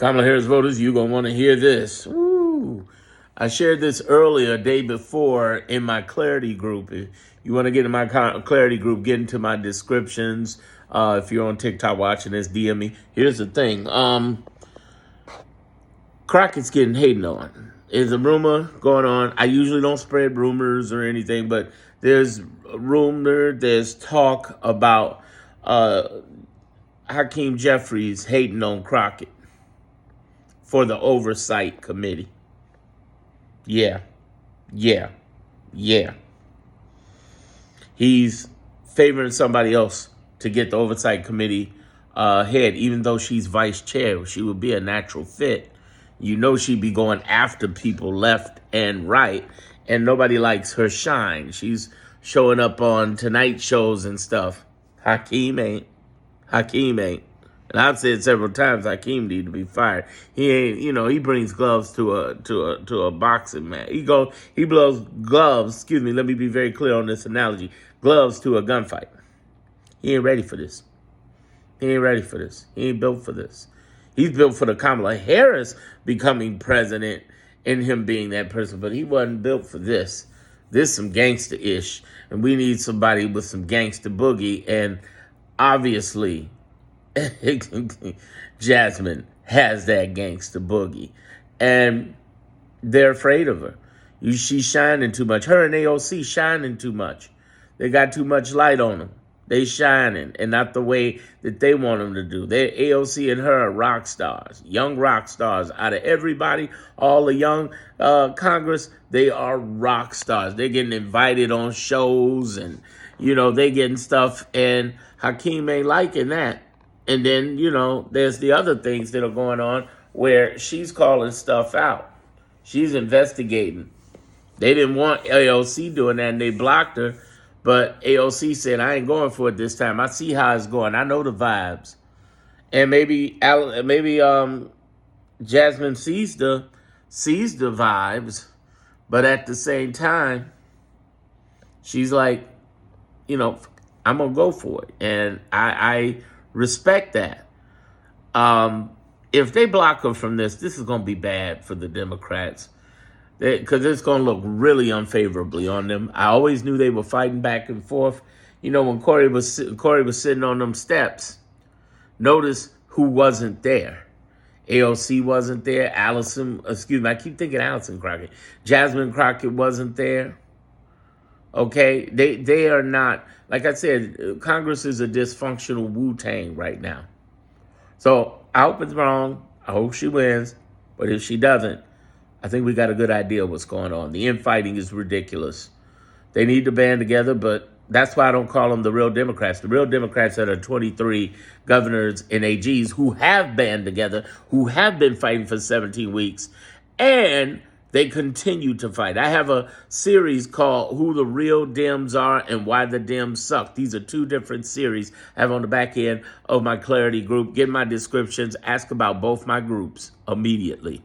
Kamala Harris voters, you're going to want to hear this. Woo. I shared this earlier, day before, in my Clarity group. If you want to get in my Clarity group, get into my descriptions. If you're on TikTok watching this, DM me. Here's the thing. Crockett's getting hated on. There's a rumor going on. I usually don't spread rumors or anything, but there's there's talk about Hakeem Jeffries hating on Crockett for the oversight committee. Yeah. He's favoring somebody else to get the oversight committee head, even though she's vice chair. She would be a natural fit. You know she'd be going after people left and right, and nobody likes her shine. She's showing up on Tonight shows and stuff. Hakeem ain't. And I've said several times Hakeem need to be fired. He ain't, he brings gloves to a boxing match. He blows gloves, excuse me, let me be very clear on this analogy, gloves to a gunfight. He ain't ready for this. He ain't built for this. He's built for the Kamala Harris becoming president and him being that person, but he wasn't built for this. This is some gangster-ish, and we need somebody with some gangster boogie, and obviously, Jasmine has that gangster boogie, and they're afraid of her. She's shining too much. Her and AOC shining too much. They got too much light on them. They shining, and not the way that they want them to do. AOC and her are rock stars, young rock stars. Out of everybody, all the young Congress, they are rock stars. They're getting invited on shows, and they getting stuff. And Hakeem ain't liking that. And then there's the other things that are going on where she's calling stuff out. She's investigating. They didn't want AOC doing that, and they blocked her. But AOC said, I ain't going for it this time. I see how it's going. I know the vibes. And maybe Jasmine sees the vibes, but at the same time, she's like, I'm going to go for it. And I respect that. If they block her from this is going to be bad for the Democrats. Because it's going to look really unfavorably on them. I always knew they were fighting back and forth. When Corey was sitting on them steps, notice who wasn't there. AOC wasn't there. I keep thinking Allison Crockett. Jasmine Crockett wasn't there. Okay? They are not, like I said, Congress is a dysfunctional Wu-Tang right now. So I hope it's wrong. I hope she wins. But if she doesn't, I think we got a good idea of what's going on. The infighting is ridiculous. They need to band together, but that's why I don't call them the real Democrats. The real Democrats are the 23 governors and AGs who have band together, who have been fighting for 17 weeks, and they continue to fight. I have a series called Who the Real Dems Are and Why the Dems Suck. These are two different series I have on the back end of my Clarity group. Get my descriptions. Ask about both my groups immediately.